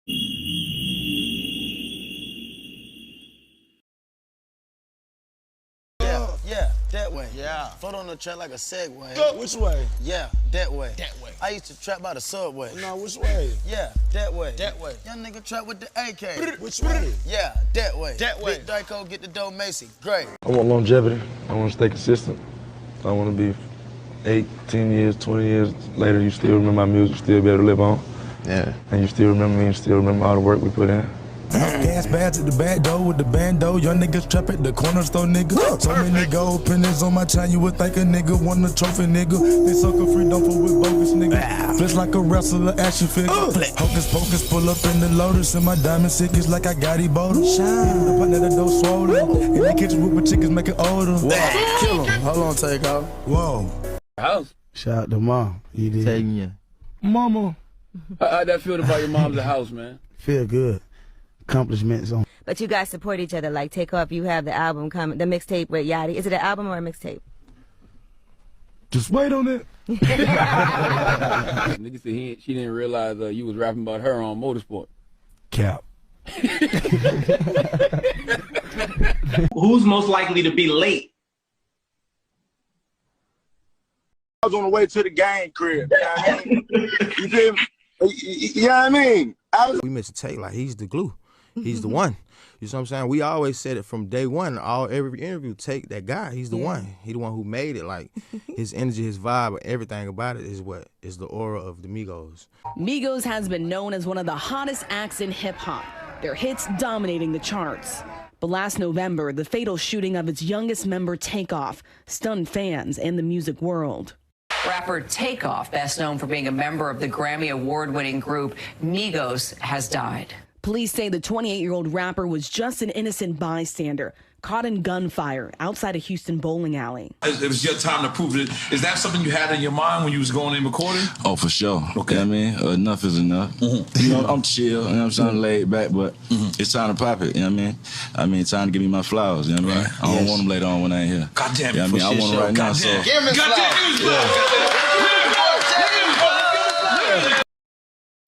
Yeah, that way. Yeah. Foot on the track like a Segway. Go. Which way? Yeah, that way. That way. I used to trap by the subway. No, which way? Yeah, that way. That way. Young nigga trap with the AK. Which way? Yeah, that way. That way. Big Dyco, get the dough Macy. Great. I want longevity. I want to stay consistent. I want to be 8, 10 years, 20 years later, you still remember my music, still be able to live on. Yeah. And you still remember me and still remember all the work we put in. Gas bags at the back door with the bando. Young niggas trap at the corner store, nigga. So many gold pennies on my chain, you would think a nigga won a trophy, nigga. They sucker free, don't fuck with bogus, nigga. Flex like a wrestler, action figure. Hocus pocus, pull up in the Lotus, and my diamond sick is like I got Ebola. Shine, the partner that door swollen. In the kitchen with my chickens, make it older. Kill him. Hold on, Takeoff. Whoa. House. Shout out to mom. You did. Take me in. Mama. How'd that feel about your mom's house, man? Feel good. Accomplishments on. But you guys support each other. Like Takeoff, you have the album coming, the mixtape with Yachty. Is it an album or a mixtape? Just wait on it. Nigga said she didn't realize you was rapping about her on Motorsport. Cap. Who's most likely to be late? I was on the way to the game crib. You know what I mean? You feel me? You know what I mean? We miss Tate, like he's the glue. He's the one. You know what I'm saying? We always said it from day one. Every interview, Tate, that guy, he's the one. He the one who made it. Like his energy, his vibe, everything about it is the aura of the Migos. Migos has been known as one of the hottest acts in hip-hop. Their hits dominating the charts. But last November, the fatal shooting of its youngest member, Takeoff, stunned fans and the music world. Rapper Takeoff, best known for being a member of the Grammy Award-winning group Migos, has died. Police say the 28-year-old rapper was just an innocent bystander, caught in gunfire outside a Houston bowling alley. It was your time to prove it. Is that something you had in your mind when you was going in recording? Oh, for sure. Okay. You know what I mean? Enough is enough. You know, I'm chill, you know what I'm saying, laid back, but it's time to pop it, you know what I mean? I mean, time to give me my flowers, you know what I mean? I don't want them later on when I ain't here. God damn it. You know what I mean? I want them right now, so. Give me flowers.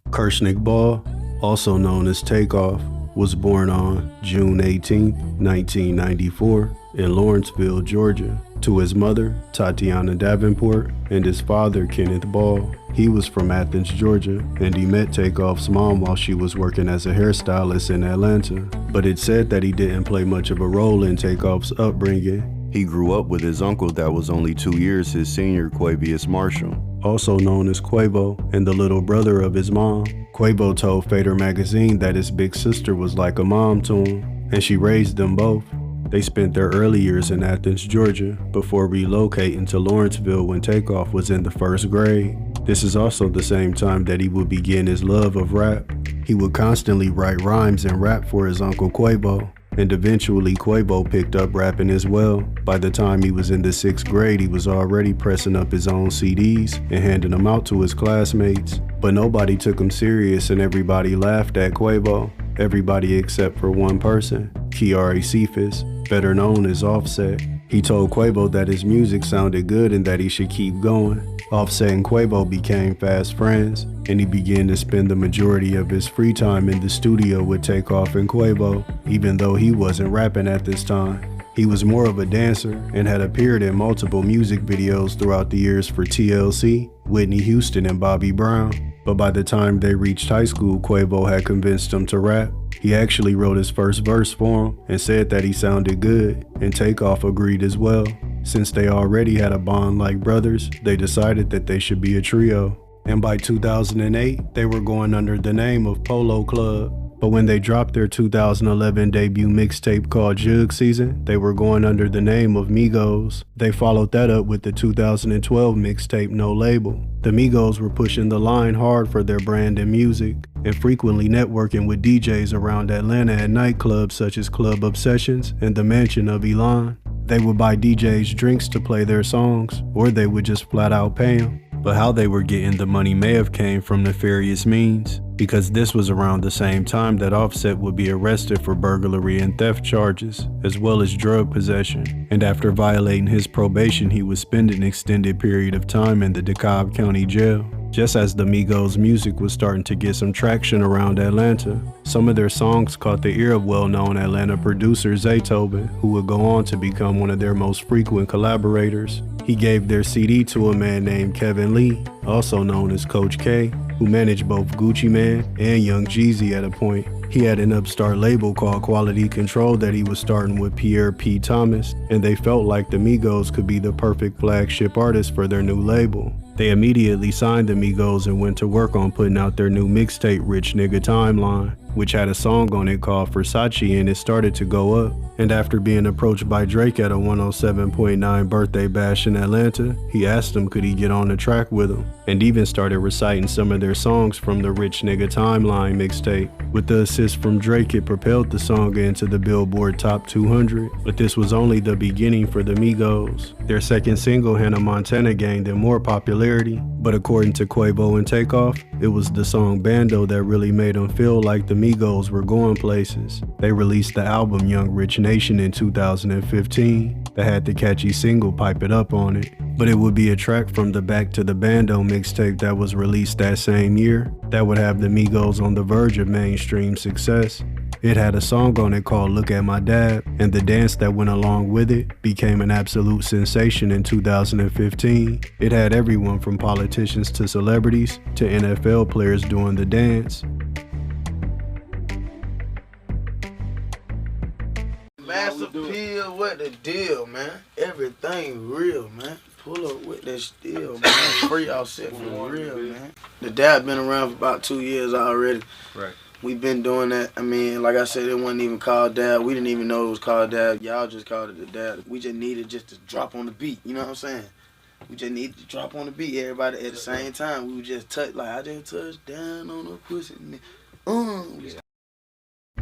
Kershnick Ball, also known as Takeoff, was born on June 18, 1994 in Lawrenceville, Georgia, to his mother, Tatiana Davenport, and his father, Kenneth Ball. He was from Athens, Georgia, and he met Takeoff's mom while she was working as a hairstylist in Atlanta. But it's said that he didn't play much of a role in Takeoff's upbringing. He grew up with his uncle that was only 2 years his senior, Quavius Marshall, also known as Quavo, and the little brother of his mom. Quavo told Fader magazine that his big sister was like a mom to him, and she raised them both. They spent their early years in Athens, Georgia, before relocating to Lawrenceville when Takeoff was in the 1st grade. This is also the same time that he would begin his love of rap. He would constantly write rhymes and rap for his uncle Quavo, and eventually Quavo picked up rapping as well. By the time he was in the 6th grade, he was already pressing up his own CDs and handing them out to his classmates. But nobody took him serious and everybody laughed at Quavo. Everybody except for one person, Kiari Cephas, better known as Offset. He told Quavo that his music sounded good and that he should keep going. Offset and Quavo became fast friends, and he began to spend the majority of his free time in the studio with Takeoff and Quavo, even though he wasn't rapping at this time. He was more of a dancer and had appeared in multiple music videos throughout the years for TLC, Whitney Houston, and Bobby Brown. But by the time they reached high school, Quavo had convinced him to rap. He actually wrote his first verse for him and said that he sounded good, and Takeoff agreed as well. Since they already had a bond like brothers, they decided that they should be a trio. And by 2008, they were going under the name of Polo Club. But when they dropped their 2011 debut mixtape called Jug Season, they were going under the name of Migos. They followed that up with the 2012 mixtape No Label. The Migos were pushing the line hard for their brand and music, and frequently networking with DJs around Atlanta at nightclubs such as Club Obsessions and the Mansion of Elon. They would buy DJs drinks to play their songs, or they would just flat out pay them. But how they were getting the money may have came from nefarious means, because this was around the same time that Offset would be arrested for burglary and theft charges, as well as drug possession. And after violating his probation, he would spend an extended period of time in the DeKalb County Jail. just as the Migos' music was starting to get some traction around Atlanta. Some of their songs caught the ear of well-known Atlanta producer Zaytoven, who would go on to become one of their most frequent collaborators. He gave their CD to a man named Kevin Lee, also known as Coach K, who managed both Gucci Mane and Young Jeezy at a point. He had an upstart label called Quality Control that he was starting with Pierre P. Thomas, and they felt like the Migos could be the perfect flagship artist for their new label. They immediately signed the Migos and went to work on putting out their new mixtape Rich Nigga Timeline, which had a song on it called Versace, and it started to go up. And after being approached by Drake at a 107.9 birthday bash in Atlanta, he asked him could he get on the track with him, and even started reciting some of their songs from the Rich Nigga Timeline mixtape. With the assist from Drake, it propelled the song into the Billboard Top 200, but this was only the beginning for the Migos. Their second single, Hannah Montana, gained them more popularity, but according to Quavo and Takeoff, it was the song Bando that really made them feel like the Migos were going places. They released the album Young Rich Nation in 2015 that had the catchy single Pipe It Up on it, but it would be a track from the Back to the Bando mixtape that was released that same year that would have the Migos on the verge of mainstream success. It had a song on it called Look at My Dad, and the dance that went along with it became an absolute sensation in 2015. It had everyone from politicians to celebrities to NFL players doing the dance. Massive Pill, what the deal, man? Everything real, man. Pull up with that steel, man. Free outset for real, man. The dab been around for about 2 years already. Right. We've been doing that. I mean, like I said, it wasn't even called dab. We didn't even know it was called dab. Y'all just called it the dab. We just needed just to drop on the beat. You know what I'm saying? We just needed to drop on the beat. Everybody at the same time. We would just touch, like I just touched down on the pussy.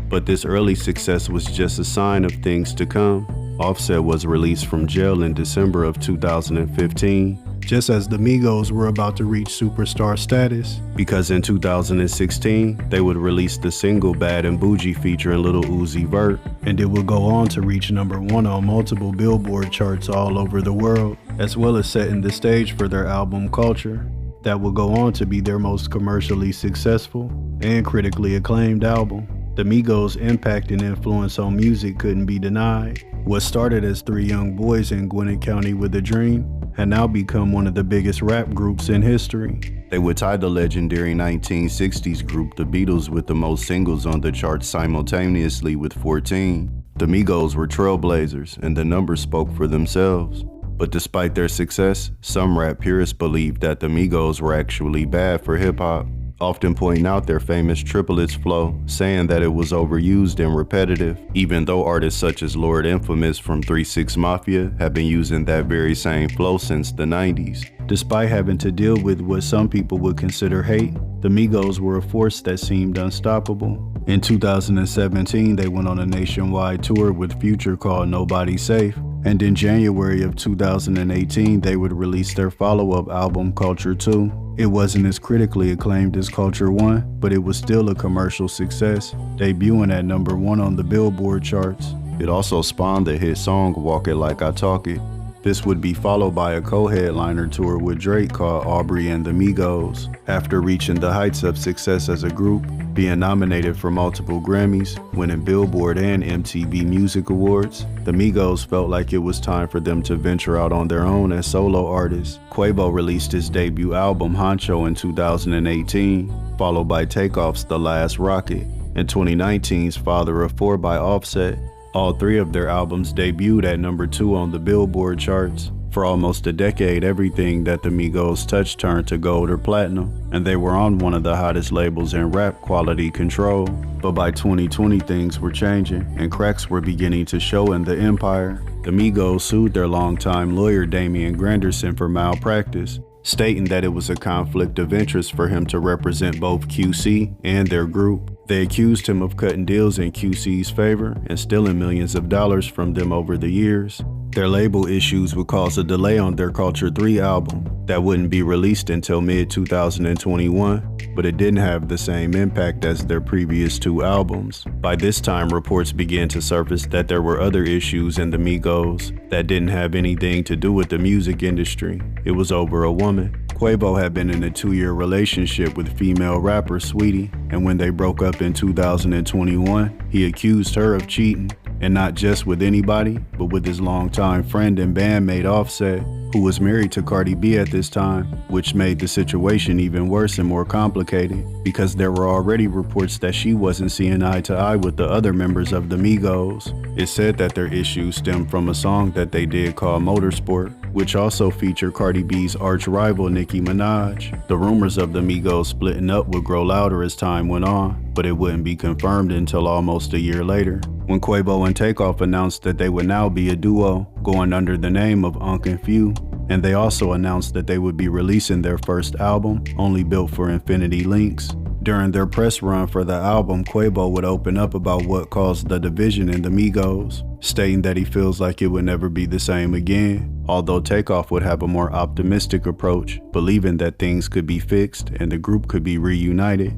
But this early success was just a sign of things to come. Offset was released from jail in December of 2015, just as the Migos were about to reach superstar status, because in 2016, they would release the single Bad and Bougie featuring Lil Uzi Vert, and it would go on to reach #1 on multiple Billboard charts all over the world, as well as setting the stage for their album Culture, that would go on to be their most commercially successful and critically acclaimed album. The Migos' impact and influence on music couldn't be denied. What started as 3 young boys in Gwinnett County with a dream had now become one of the biggest rap groups in history. They would tie the legendary 1960s group The Beatles with the most singles on the charts simultaneously with 14. The Migos were trailblazers, and the numbers spoke for themselves. But despite their success, some rap purists believed that the Migos were actually bad for hip-hop, often pointing out their famous triplets flow, saying that it was overused and repetitive, even though artists such as Lord Infamous from 3 6 Mafia have been using that very same flow since the 90s. Despite having to deal with what some people would consider hate, the Migos were a force that seemed unstoppable. In 2017, they went on a nationwide tour with Future called Nobody Safe, and in January of 2018, they would release their follow-up album Culture 2. It wasn't as critically acclaimed as Culture 1, but it was still a commercial success, debuting at #1 on the Billboard charts. It also spawned the hit song Walk It Like I Talk It. This would be followed by a co-headliner tour with Drake called Aubrey and the Migos. After reaching the heights of success as a group, being nominated for multiple Grammys, winning Billboard and MTV Music Awards, the Migos felt like it was time for them to venture out on their own as solo artists. Quavo released his debut album Honcho in 2018, followed by Takeoff's The Last Rocket, and 2019's Father of Four by Offset. All 3 of their albums debuted at #2 on the Billboard charts. For almost a decade, everything that the Migos touched turned to gold or platinum, and they were on one of the hottest labels in rap, Quality Control. But by 2020, things were changing, and cracks were beginning to show in the empire. The Migos sued their longtime lawyer Damian Granderson for malpractice, stating that it was a conflict of interest for him to represent both QC and their group. They accused him of cutting deals in QC's favor and stealing millions of dollars from them over the years. Their label issues would cause a delay on their Culture 3 album that wouldn't be released until mid-2021, but it didn't have the same impact as their previous 2 albums. By this time, reports began to surface that there were other issues in the Migos that didn't have anything to do with the music industry. It was over a woman. Quavo had been in a 2-year relationship with female rapper Sweetie, and when they broke up in 2021, he accused her of cheating, and not just with anybody, but with his longtime friend and bandmate Offset, who was married to Cardi B at this time, which made the situation even worse and more complicated because there were already reports that she wasn't seeing eye to eye with the other members of the Migos. It's said that their issues stemmed from a song that they did called Motorsport, which also featured Cardi B's arch rival Nicki Minaj. The rumors of the Migos splitting up would grow louder as time went on, but it wouldn't be confirmed until almost a year later, when Quavo and Takeoff announced that they would now be a duo, going under the name of Unc and Few. And they also announced that they would be releasing their first album, Only Built for Infinity Links. During their press run for the album, Quavo would open up about what caused the division in the Migos, stating that he feels like it would never be the same again, although Takeoff would have a more optimistic approach, believing that things could be fixed and the group could be reunited.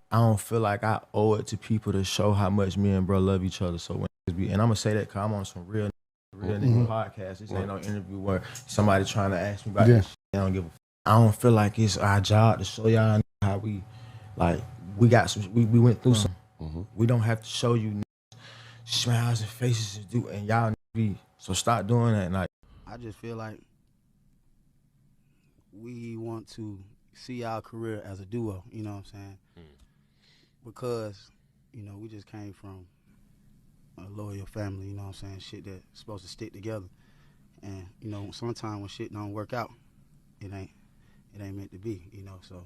I don't feel like I owe it to people to show how much me and bro love each other. So when and I'm gonna say that because I'm on some real nigga podcast. This ain't no interview where somebody trying to ask me about this shit. I don't give a I don't feel like it's our job to show y'all how we, like, we got some, we went through some. We don't have to show you smiles and faces to do, and y'all be, so stop doing that. Like, I just feel like we want to see our career as a duo, you know what I'm saying? Because, you know, we just came from a loyal family, you know what I'm saying? Shit that's supposed to stick together. And, you know, sometimes when shit don't work out, it ain't meant to be, you know, so.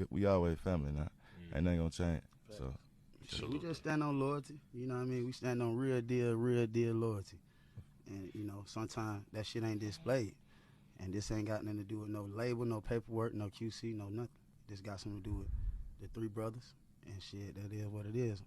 We always family now. Ain't nothing gonna change, so. We just stand on loyalty, you know what I mean? We stand on real deal loyalty. And, you know, sometimes that shit ain't displayed. And this ain't got nothing to do with no label, no paperwork, no QC, no nothing. This got something to do with the three brothers. And shit, that is what it is.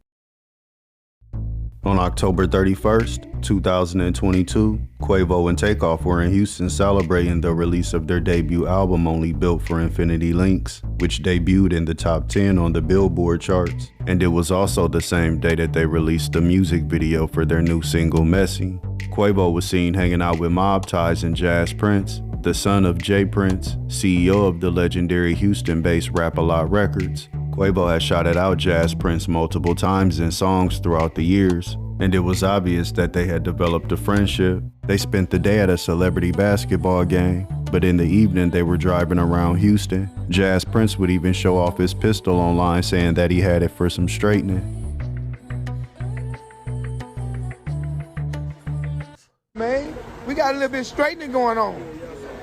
On October 31st, 2022, Quavo and Takeoff were in Houston celebrating the release of their debut album, Only Built for Infinity Links, which debuted in the top 10 on the Billboard charts. And it was also the same day that they released the music video for their new single, Messy. Quavo was seen hanging out with Mob Ties and Jazz Prince, the son of Jay Prince, CEO of the legendary Houston-based Rap-A-Lot Records. Quavo had shouted out Jazz Prince multiple times in songs throughout the years, and it was obvious that they had developed a friendship. They spent the day at a celebrity basketball game, but in the evening they were driving around Houston. Jazz Prince would even show off his pistol online, saying that he had it for some straightening. Man, we got a little bit of straightening going on.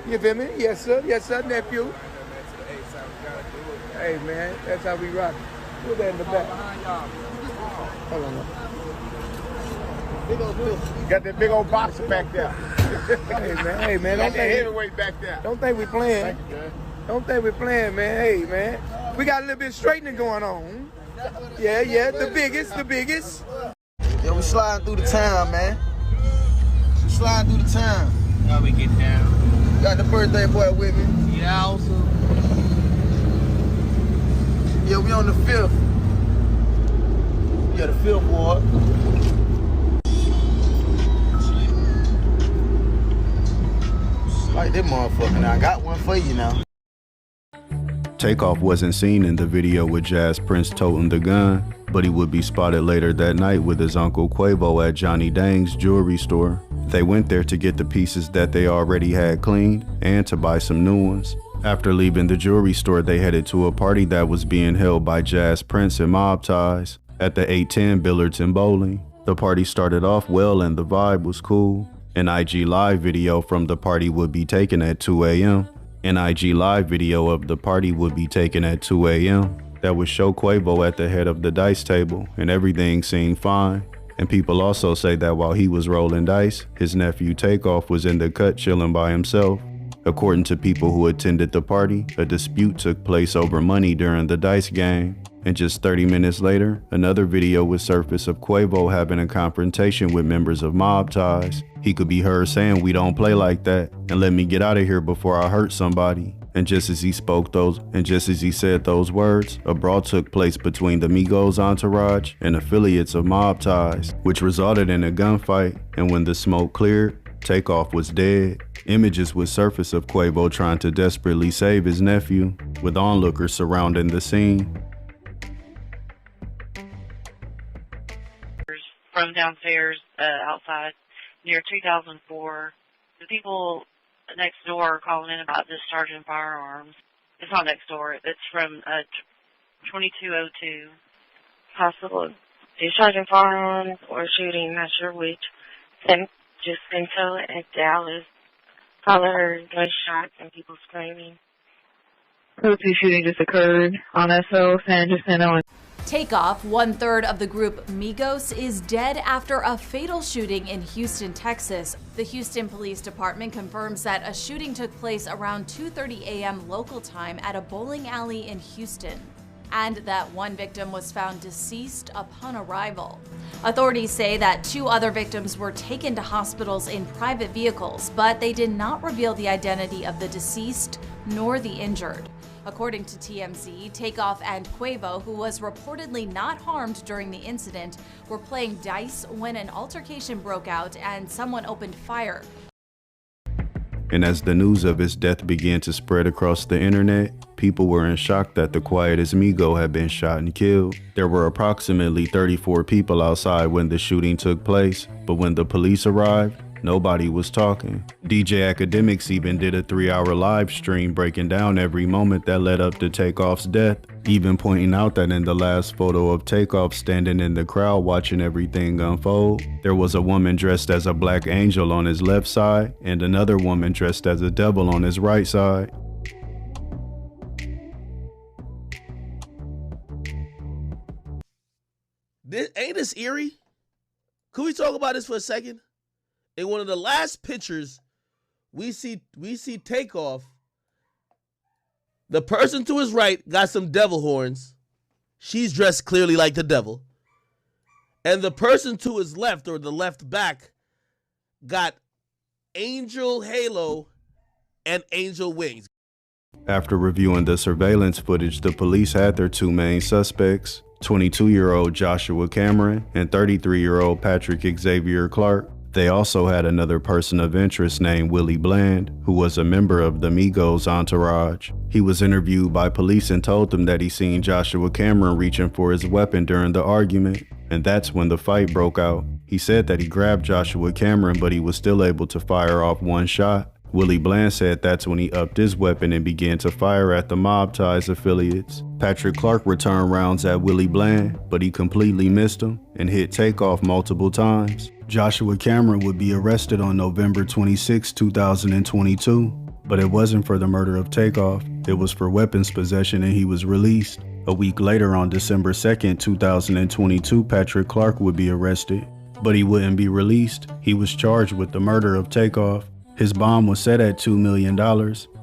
You feel me? Yes, sir, nephew. Hey, man, that's how we rock. Put that in the back. Hold on. Big old bill. Got that big old boxer back there. Hey, man. Got that heavyweight back there. Don't think we playing. Thank you, man. Don't think we playing, man. Hey, man. We got a little bit of straightening going on. Yeah, the biggest. Yeah, we sliding through the town, man. We sliding through the town. How we get down? Got the birthday boy with me. Yeah, also. Yeah, we on the 5th. Yeah, the 5th ward. Like this motherfucker now. I got one for you now. Takeoff wasn't seen in the video with Jazz Prince toting the gun, but he would be spotted later that night with his uncle Quavo at Johnny Dang's jewelry store. They went there to get the pieces that they already had cleaned and to buy some new ones. After leaving the jewelry store, they headed to a party that was being held by Jazz Prince and Mob Ties at the 810 Billards and Bowling. The party started off well and the vibe was cool. An IG Live video from the party would be taken at 2 a.m. An IG Live video of the party would be taken at 2 a.m. that would show Quavo at the head of the dice table, and everything seemed fine. And people also say that while he was rolling dice, his nephew Takeoff was in the cut chilling by himself. According to people who attended the party, a dispute took place over money during the dice game. And just 30 minutes later, another video would surface of Quavo having a confrontation with members of Mob Ties. He could be heard saying, "We don't play like that, and let me get out of here before I hurt somebody." And just as he said those words, a brawl took place between the Migos entourage and affiliates of Mob Ties, which resulted in a gunfight. And when the smoke cleared, Takeoff was dead. Images would surface of Quavo trying to desperately save his nephew, with onlookers surrounding the scene. From downstairs outside near 2004, the people next door are calling in about discharging firearms. It's not next door. It's from 2202. Possible discharging firearms or shooting, not sure which. Just Cento at Dallas. Probably heard gunshots and people screaming. Those two shooting just occurred on SO San Jacinto. Takeoff, 1/3 of the group Migos, is dead after a fatal shooting in Houston, Texas. The Houston Police Department confirms that a shooting took place around 2:30 a.m. local time at a bowling alley in Houston, and that one victim was found deceased upon arrival. Authorities say that 2 other victims were taken to hospitals in private vehicles, but they did not reveal the identity of the deceased nor the injured. According to TMZ, Takeoff and Quavo, who was reportedly not harmed during the incident, were playing dice when an altercation broke out and someone opened fire. And as the news of his death began to spread across the internet, people were in shock that the quietest Migo had been shot and killed. There were approximately 34 people outside when the shooting took place, but when the police arrived, nobody was talking. DJ Academics even did a 3-hour live stream breaking down every moment that led up to Takeoff's death, even pointing out that in the last photo of Takeoff standing in the crowd watching everything unfold, there was a woman dressed as a black angel on his left side and another woman dressed as a devil on his right side. Ain't this eerie? Could we talk about this for a second? In one of the last pictures, we see Takeoff. The person to his right got some devil horns. She's dressed clearly like the devil. And the person to his left, or the left back, got angel halo and angel wings. After reviewing the surveillance footage, the police had their 2 main suspects, 22-year-old Joshua Cameron and 33-year-old Patrick Xavier Clark. They also had another person of interest named Willie Bland, who was a member of the Migos entourage. He was interviewed by police and told them that he seen Joshua Cameron reaching for his weapon during the argument, and that's when the fight broke out. He said that he grabbed Joshua Cameron, but he was still able to fire off 1 shot. Willie Bland said that's when he upped his weapon and began to fire at the Mob Ties affiliates. Patrick Clark returned rounds at Willie Bland, but he completely missed him and hit Takeoff multiple times. Joshua Cameron would be arrested on November 26, 2022, but it wasn't for the murder of Takeoff. It was for weapons possession, and he was released. A week later, on December 2nd, 2022, Patrick Clark would be arrested, but he wouldn't be released. He was charged with the murder of Takeoff. His bond was set at $2 million,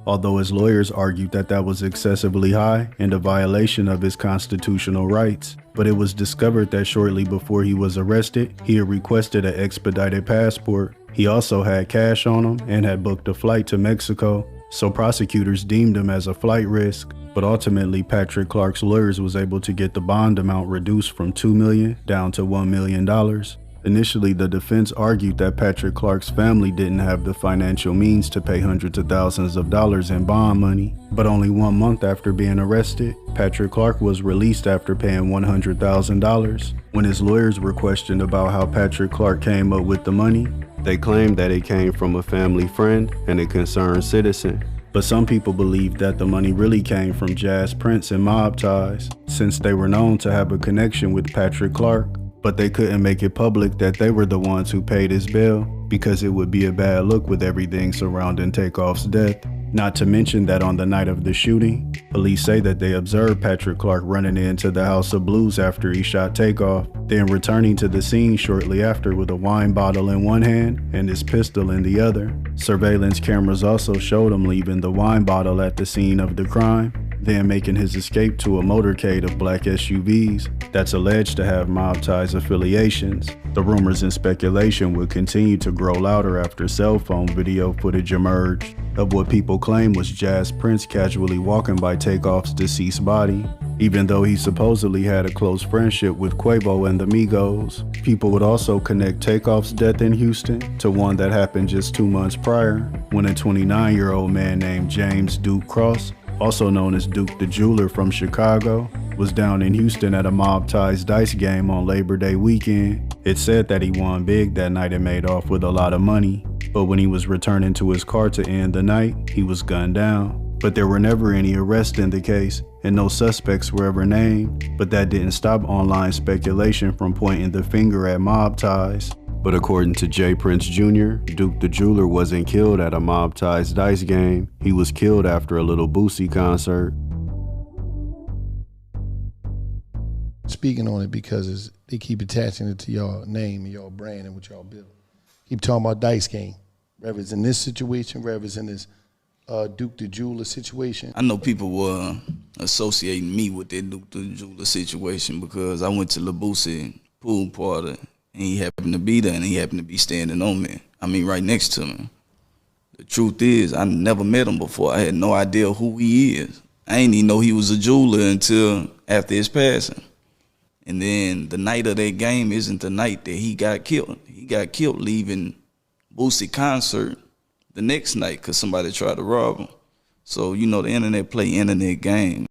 although his lawyers argued that that was excessively high and a violation of his constitutional rights. But it was discovered that shortly before he was arrested, he had requested an expedited passport. He also had cash on him and had booked a flight to Mexico, so prosecutors deemed him as a flight risk. But ultimately, Patrick Clark's lawyers was able to get the bond amount reduced from $2 million down to $1 million. Initially, the defense argued that Patrick Clark's family didn't have the financial means to pay hundreds of thousands of dollars in bond money. But only 1 month after being arrested, Patrick Clark was released after paying $100,000. When his lawyers were questioned about how Patrick Clark came up with the money, they claimed that it came from a family friend and a concerned citizen. But some people believed that the money really came from Jazz Prince and Mob Ties, since they were known to have a connection with Patrick Clark. But they couldn't make it public that they were the ones who paid his bail, because it would be a bad look with everything surrounding Takeoff's death. Not to mention that on the night of the shooting, police say that they observed Patrick Clark running into the House of Blues after he shot Takeoff, then returning to the scene shortly after with a wine bottle in one hand and his pistol in the other. Surveillance cameras also showed him leaving the wine bottle at the scene of the crime, then making his escape to a motorcade of black SUVs that's alleged to have Mob Ties affiliations. The rumors and speculation would continue to grow louder after cell phone video footage emerged of what people claim was Jazz Prince casually walking by Takeoff's deceased body. Even though he supposedly had a close friendship with Quavo and the Migos, people would also connect Takeoff's death in Houston to one that happened just 2 months prior, when a 29-year-old man named James Duke Cross, also known as Duke the Jeweler from Chicago, was down in Houston at a Mob Ties dice game on Labor Day weekend. It's said that he won big that night and made off with a lot of money, but when he was returning to his car to end the night, he was gunned down. But there were never any arrests in the case, and no suspects were ever named, but that didn't stop online speculation from pointing the finger at Mob Ties. But according to J. Prince Jr., Duke the Jeweler wasn't killed at a Mob Ties dice game. He was killed after a Little Boosie concert. Speaking on it because they keep attaching it to y'all name and y'all brand and what y'all build. Keep talking about dice game, whether it's in this situation, whether it's in this Duke the Jeweler situation. I know people were associating me with that Duke the Jeweler situation because I went to Lil Boosie pool party and he happened to be there and he happened to be standing on me. I mean, right next to me. The truth is, I never met him before. I had no idea who he is. I didn't even know he was a jeweler until after his passing. And then the night of that game isn't the night that he got killed. He got killed leaving Boosie concert the next night because somebody tried to rob him. So, you know, the internet play internet game.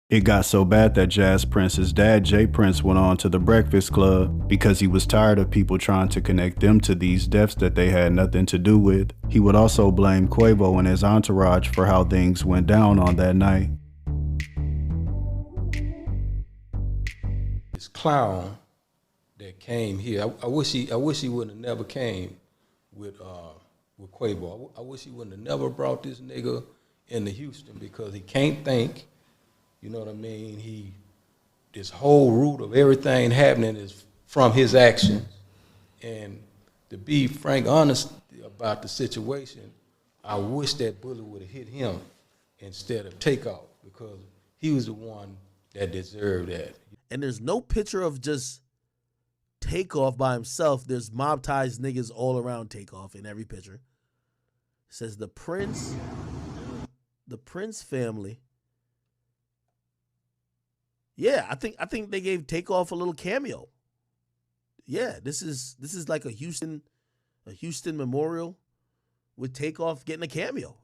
It got so bad that Jazz Prince's dad, Jay Prince, went on to the Breakfast Club because he was tired of people trying to connect them to these deaths that they had nothing to do with. He would also blame Quavo and his entourage for how things went down on that night. This clown that came here, I wish he wouldn't have never came with Quavo. I wish he wouldn't have never brought this nigga into Houston because he can't think. You know what I mean? This whole root of everything happening is from his actions. And to be frank, honest about the situation, I wish that bullet would have hit him instead of Takeoff because he was the one that deserved that. And there's no picture of just Takeoff by himself. There's Mob Ties niggas all around Takeoff in every picture. It says the Prince family. Yeah, I think they gave Takeoff a little cameo. Yeah, this is like a Houston memorial with Takeoff getting a cameo.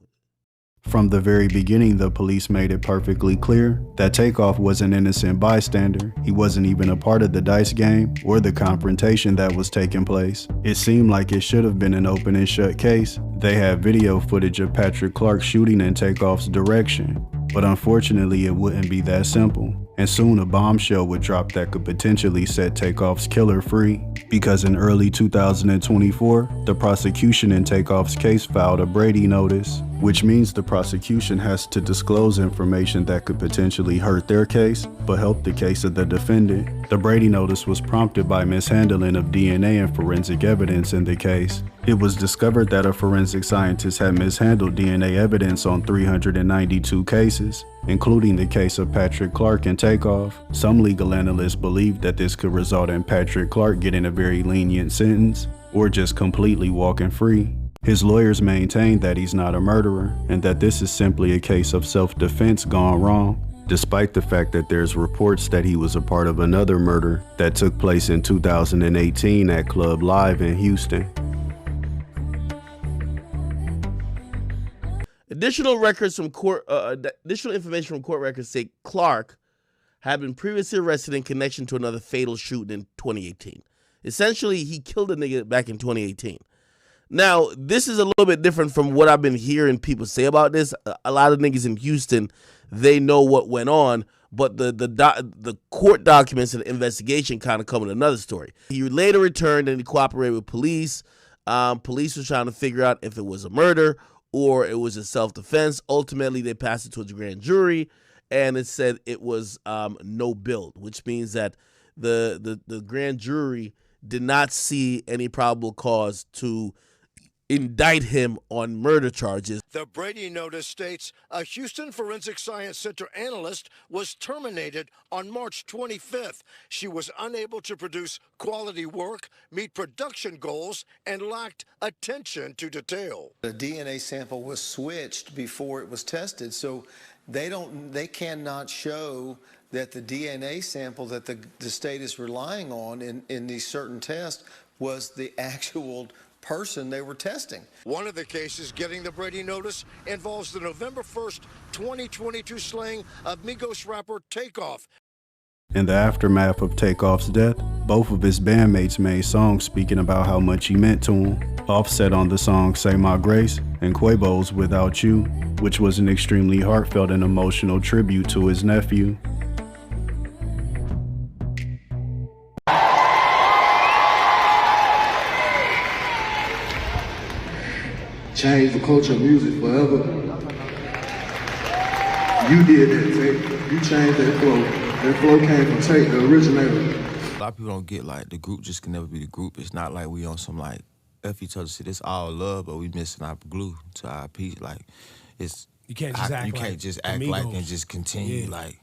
From the very beginning, the police made it perfectly clear that Takeoff was an innocent bystander. He wasn't even a part of the dice game or the confrontation that was taking place. It seemed like it should have been an open and shut case. They had video footage of Patrick Clark shooting in Takeoff's direction, but unfortunately it wouldn't be that simple. And soon a bombshell would drop that could potentially set Takeoff's killer free. Because in early 2024, the prosecution in Takeoff's case filed a Brady notice, which means the prosecution has to disclose information that could potentially hurt their case, but help the case of the defendant. The Brady notice was prompted by mishandling of DNA and forensic evidence in the case. It was discovered that a forensic scientist had mishandled DNA evidence on 392 cases, including the case of Patrick Clark and Takeoff. Some legal analysts believed that this could result in Patrick Clark getting a very lenient sentence, or just completely walking free. His lawyers maintain that he's not a murderer, and that this is simply a case of self-defense gone wrong, despite the fact that there's reports that he was a part of another murder that took place in 2018 at Club Live in Houston. Additional information from court records say Clark had been previously arrested in connection to another fatal shooting in 2018. Essentially, he killed a nigga back in 2018. Now, this is a little bit different from what I've been hearing people say about this. A lot of niggas in Houston, they know what went on, but the court documents and the investigation kind of come with another story. He later returned and he cooperated with police. Police was trying to figure out if it was a murder or it was a self-defense. Ultimately, they passed it to a grand jury, and it said it was no build, which means that the grand jury did not see any probable cause to indict him on murder charges. The Brady notice states a Houston Forensic Science Center analyst was terminated on March 25th. She was unable to produce quality work, meet production goals, and lacked attention to detail. The DNA sample was switched before it was tested, so they cannot show that the DNA sample that the state is relying on in these certain tests was the actual person they were testing. One of the cases getting the Brady notice involves the November 1st, 2022 slaying of Migos rapper Takeoff. In the aftermath of Takeoff's death, both of his bandmates made songs speaking about how much he meant to him. Offset on the song Say My Grace and Quavo's Without You, which was an extremely heartfelt and emotional tribute to his nephew. Change the culture of music forever. You did that, Tate. You changed that flow. That flow came from Tate, the originator. A lot of people don't get like the group just can never be the group. It's not like we on some like F each other shit. It's all love, but we missing our glue to our piece. Like it's you can't just act like and just continue like.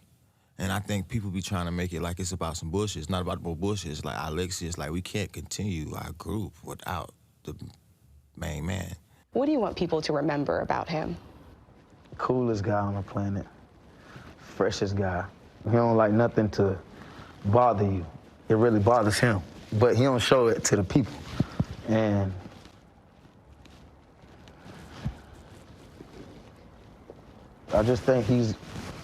And I think people be trying to make it like it's about some bullshit. It's not about no bullshit. It's like our legacy. It's like we can't continue our group without the main man. What do you want people to remember about him? Coolest guy on the planet. Freshest guy. He don't like nothing to bother you. It really bothers him. But he don't show it to the people. And I just think he's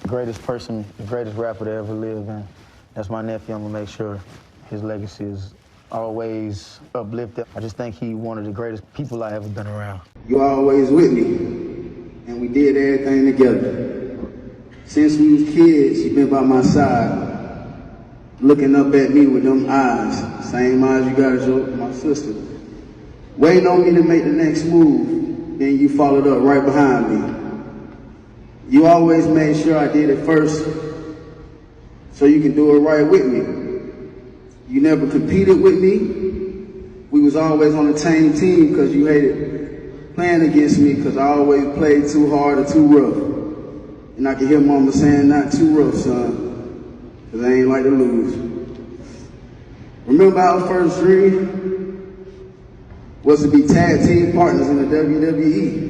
the greatest person, the greatest rapper to ever live. And that's my nephew. I'm gonna make sure his legacy is always uplifted. I just think he one of the greatest people I ever been around. You always with me, and we did everything together. Since we was kids, you been by my side, looking up at me with them eyes, same eyes you got as my sister. Waiting on me to make the next move, then you followed up right behind me. You always made sure I did it first, so you can do it right with me. You never competed with me. We was always on the same team because you hated playing against me because I always played too hard or too rough. And I can hear mama saying, not too rough, son, because I ain't like to lose. Remember our first dream was to be tag team partners in the WWE.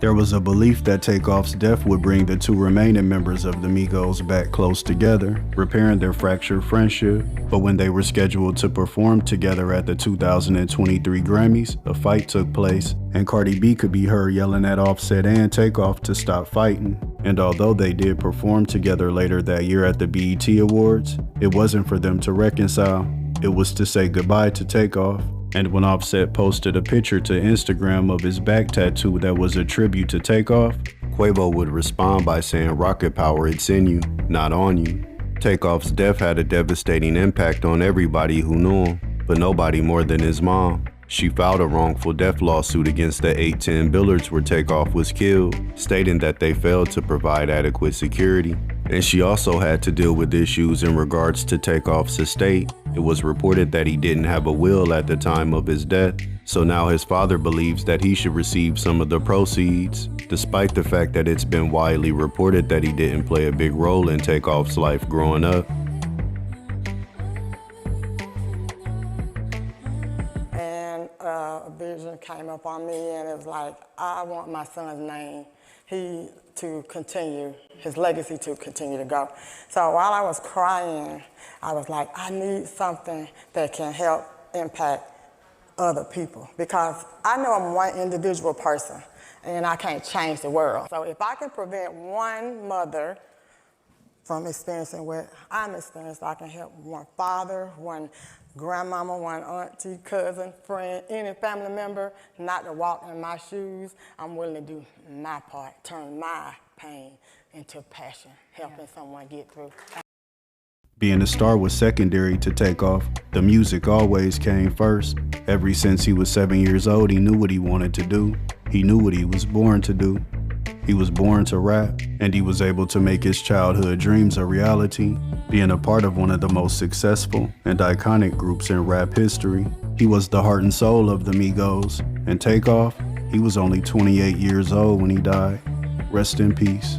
There was a belief that Takeoff's death would bring the two remaining members of the Migos back close together, repairing their fractured friendship. But when they were scheduled to perform together at the 2023 Grammys, a fight took place, and Cardi B could be heard yelling at Offset and Takeoff to stop fighting. And although they did perform together later that year at the BET Awards, it wasn't for them to reconcile. It was to say goodbye to Takeoff. And when Offset posted a picture to Instagram of his back tattoo that was a tribute to Takeoff, Quavo would respond by saying rocket power, it's in you, not on you. Takeoff's death had a devastating impact on everybody who knew him, but nobody more than his mom. She filed a wrongful death lawsuit against the 810 Billards where Takeoff was killed, stating that they failed to provide adequate security. And she also had to deal with issues in regards to Takeoff's estate. It was reported that he didn't have a will at the time of his death, so now his father believes that he should receive some of the proceeds, despite the fact that it's been widely reported that he didn't play a big role in Takeoff's life growing up. And a vision came up on me, and it was like, I want my son's name to continue, his legacy to continue to go. So while I was crying, I was like, I need something that can help impact other people, because I know I'm one individual person and I can't change the world. So if I can prevent one mother from experiencing what I'm experiencing, I can help one father, one grandmama, one auntie, cousin, friend, any family member not to walk in my shoes. I'm willing to do my part, turn my pain into passion, helping someone get through. Being a star was secondary to Takeoff. The music always came first. Ever since he was 7 years old, he knew what he wanted to do. He knew what he was born to do. He was born to rap, and he was able to make his childhood dreams a reality, being a part of one of the most successful and iconic groups in rap history. He was the heart and soul of the Migos, and Takeoff, he was only 28 years old when he died. Rest in peace.